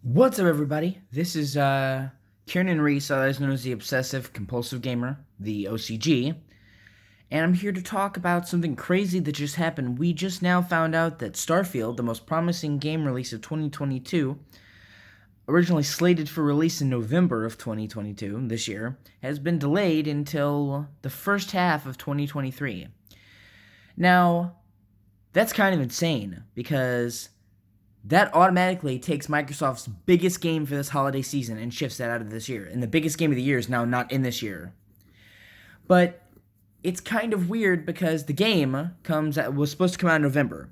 What's up, everybody? This is Kieran Reese, otherwise known as the Obsessive Compulsive Gamer, the O.C.G., and I'm here to talk about something crazy that just happened. We just now found out that Starfield, the most promising game release of 2022, originally slated for release in November of 2022, this year, has been delayed until the first half of 2023. Now, that's kind of insane because that automatically takes Microsoft's biggest game for this holiday season and shifts that out of this year. And the biggest game of the year is now not in this year. But it's kind of weird because the game was supposed to come out in November,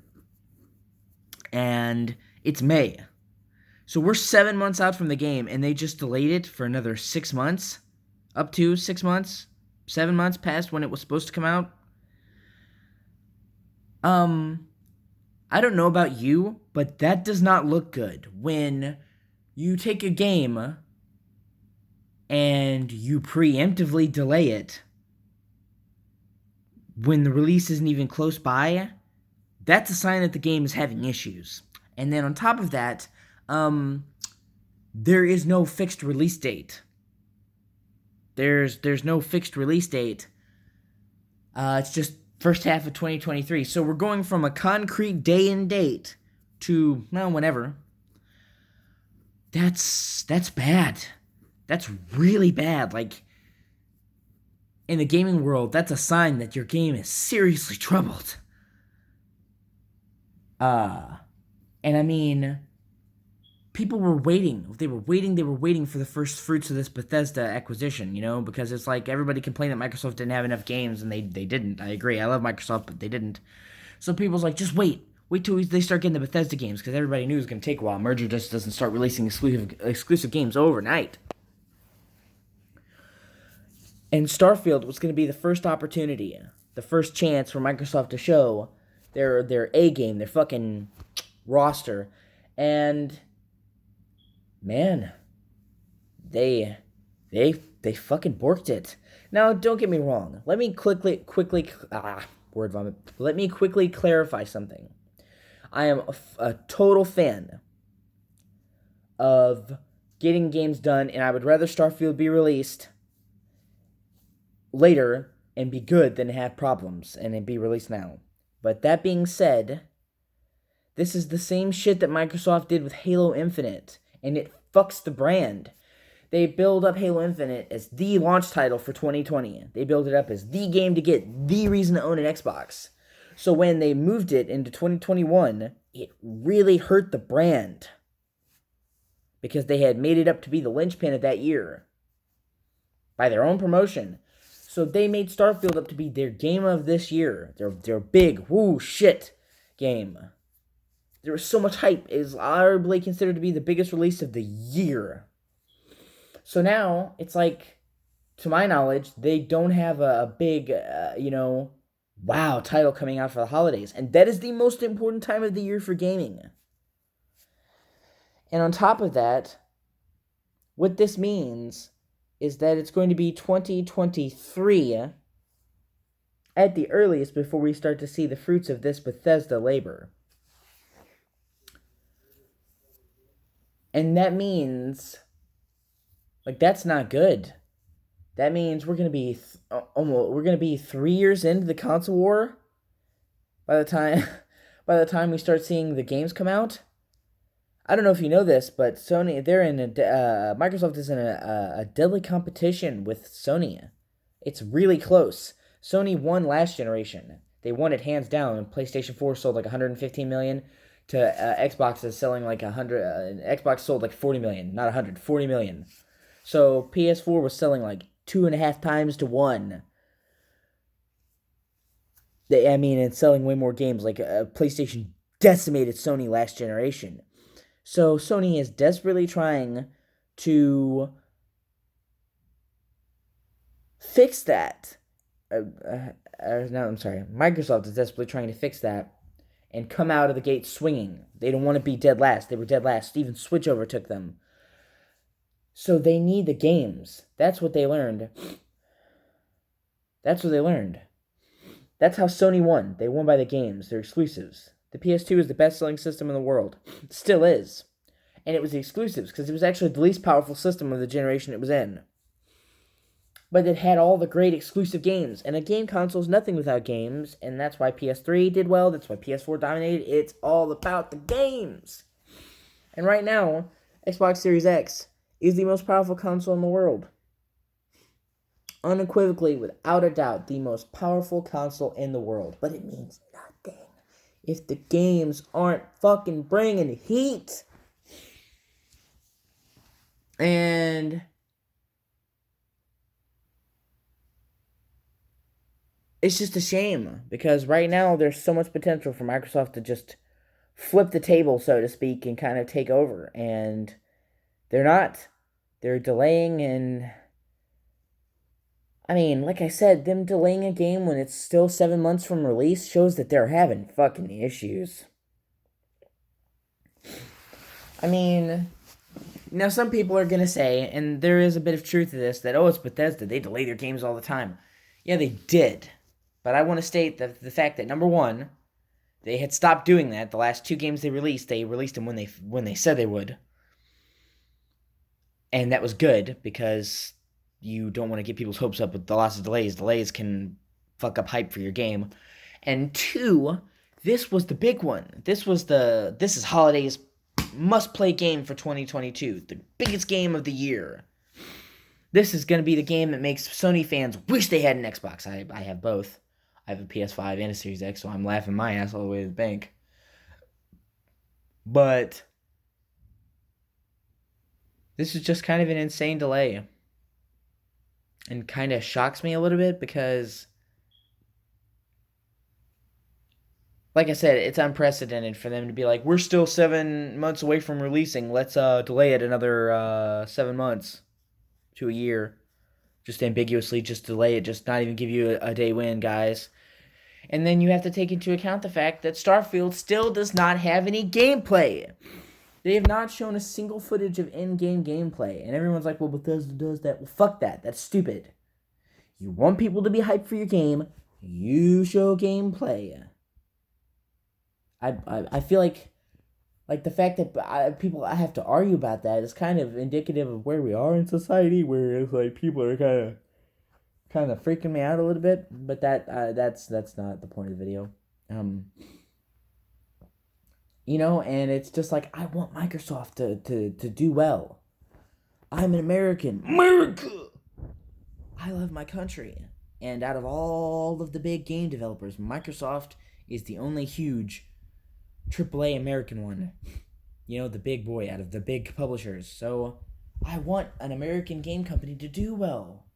and it's May. So we're 7 months out from the game, and they just delayed it for another 6 months, up to 6 months, 7 months past when it was supposed to come out. I don't know about you, but that does not look good when you take a game and you preemptively delay it when the release isn't even close by. That's a sign that the game is having issues. And then on top of that, there is no fixed release date. There's no fixed release date. It's just first half of 2023. So we're going from a concrete day and date to, well, whenever. That's bad. That's really bad. Like, in the gaming world, that's a sign that your game is seriously troubled. Uh, and I mean, people were waiting. They were waiting for the first fruits of this Bethesda acquisition, because it's like everybody complained that Microsoft didn't have enough games, and they didn't. I agree. I love Microsoft, but they didn't. So people's like, just wait. Wait till they start getting the Bethesda games, because everybody knew it was going to take a while. Merger just doesn't start releasing exclusive games overnight. And Starfield was going to be the first opportunity, the first chance for Microsoft to show their A game, their fucking roster. And man, they they fucking borked it. Now, don't get me wrong. Let me quickly word vomit. Let me quickly clarify something. I am a total fan of getting games done, and I would rather Starfield be released later and be good than have problems and it be released now. But that being said, this is the same shit that Microsoft did with Halo Infinite, and it fucks the brand. They build up Halo Infinite as the launch title for 2020. They build it up as the game to get, the reason to own an Xbox. So when they moved it into 2021, it really hurt the brand because they had made it up to be the linchpin of that year by their own promotion. So they made Starfield up to be their game of this year. Their big, woo, shit game. There was so much hype. It is arguably considered to be the biggest release of the year. So now, it's like, to my knowledge, they don't have a big, wow title coming out for the holidays. And that is the most important time of the year for gaming. And on top of that, what this means is that it's going to be 2023 at the earliest before we start to see the fruits of this Bethesda labor. And that means, like, that's not good. That means we're gonna be we're gonna be 3 years into the console war by the time we start seeing the games come out. I don't know if you know this, but Microsoft is in a deadly competition with Sony. It's really close. Sony won last generation. They won it hands down. And PlayStation 4 sold like 115 million to Xbox is selling like 100. Xbox sold like 40 million, not 100, 40 million. So PS4 was selling like 2.5 times to 1. It's selling way more games. Like PlayStation decimated Sony last generation. So Sony is desperately trying to fix that. No, I'm sorry. Microsoft is desperately trying to fix that and come out of the gate swinging. They don't want to be dead last. They were dead last. Even Switch overtook them. So they need the games. That's what they learned. That's how Sony won. They won by the games. They're exclusives. The PS2 is the best-selling system in the world. It still is. And it was the exclusives, because it was actually the least powerful system of the generation it was in. But it had all the great exclusive games. And a game console is nothing without games. And that's why PS3 did well. That's why PS4 dominated. It's all about the games. And right now, Xbox Series X is the most powerful console in the world. Unequivocally, without a doubt, the most powerful console in the world. But it means nothing if the games aren't fucking bringing heat. And it's just a shame, because right now there's so much potential for Microsoft to just flip the table, so to speak, and kind of take over. And they're not. They're delaying, and I mean, like I said, them delaying a game when it's still 7 months from release shows that they're having fucking issues. I mean, now some people are going to say, and there is a bit of truth to this, that, oh, it's Bethesda, they delay their games all the time. Yeah, they did. But I want to state the fact that, number one, they had stopped doing that. The last 2 games they released them when they said they would. And that was good, because you don't want to get people's hopes up with the lots of delays. Delays can fuck up hype for your game. And 2, this was the big one. This is Holiday's must-play game for 2022. The biggest game of the year. This is going to be the game that makes Sony fans wish they had an Xbox. I have both. I have a PS5 and a Series X, so I'm laughing my ass all the way to the bank. But this is just kind of an insane delay. And kind of shocks me a little bit, because, like I said, it's unprecedented for them to be like, we're still 7 months away from releasing. Let's delay it another 7 months to a year. Just ambiguously, just delay it. Just not even give you a day win, guys. And then you have to take into account the fact that Starfield still does not have any gameplay. They have not shown a single footage of in-game gameplay. And everyone's like, well, Bethesda does that. Well, fuck that. That's stupid. You want people to be hyped for your game, you show gameplay. I feel like the fact that I have to argue about that is kind of indicative of where we are in society, where it's like people are kind of freaking me out a little bit. But that's not the point of the video. And it's just like, I want Microsoft to do well. I'm an American. America! I love my country. And out of all of the big game developers, Microsoft is the only huge AAA American one. The big boy out of the big publishers. So I want an American game company to do well.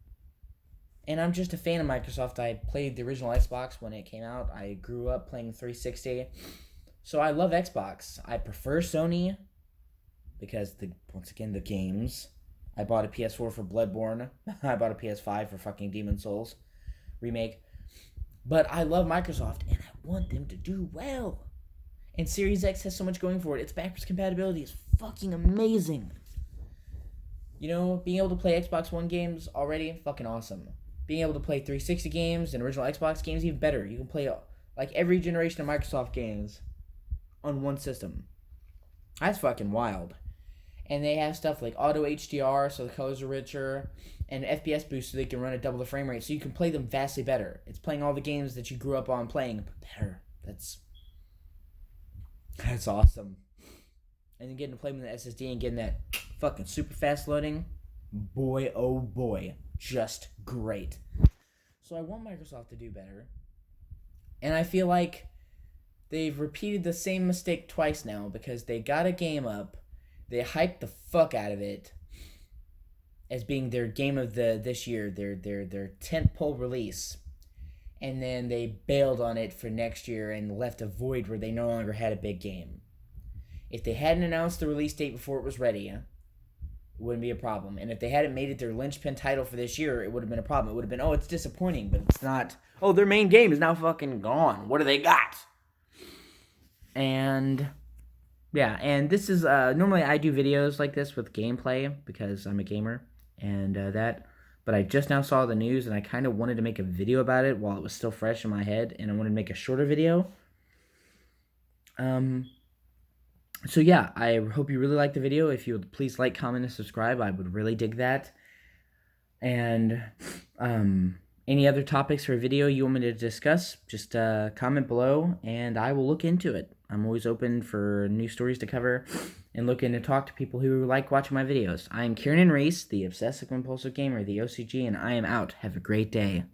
And I'm just a fan of Microsoft. I played the original Xbox when it came out. I grew up playing 360. So I love Xbox. I prefer Sony because, once again, the games. I bought a PS4 for Bloodborne. I bought a PS5 for fucking Demon Souls remake. But I love Microsoft, and I want them to do well. And Series X has so much going for it. Its backwards compatibility is fucking amazing. Being able to play Xbox One games already, fucking awesome. Being able to play 360 games and original Xbox games, even better. You can play like every generation of Microsoft games on one system. That's fucking wild. And they have stuff like auto HDR, so the colors are richer, and FPS boost, so they can run at double the frame rate, so you can play them vastly better. It's playing all the games that you grew up on playing, but better. That's awesome. And then getting to play with the SSD and getting that fucking super fast loading, boy, oh boy, just great. So I want Microsoft to do better. And I feel like they've repeated the same mistake twice now, because they got a game up, they hyped the fuck out of it as being their game of this year, their tentpole release, and then they bailed on it for next year and left a void where they no longer had a big game. If they hadn't announced the release date before it was ready, it wouldn't be a problem. And if they hadn't made it their linchpin title for this year, it would have been a problem. It would have been, oh, it's disappointing, but it's not. Oh, their main game is now fucking gone. What do they got? And yeah, and this is, normally I do videos like this with gameplay because I'm a gamer and but I just now saw the news and I kind of wanted to make a video about it while it was still fresh in my head, and I wanted to make a shorter video. So yeah, I hope you really liked the video. If you would please like, comment, and subscribe, I would really dig that. And any other topics for a video you want me to discuss, just comment below and I will look into it. I'm always open for new stories to cover and looking to talk to people who like watching my videos. I am Kieran Reese, the Obsessive Compulsive Gamer, the O.C.G, and I am out. Have a great day.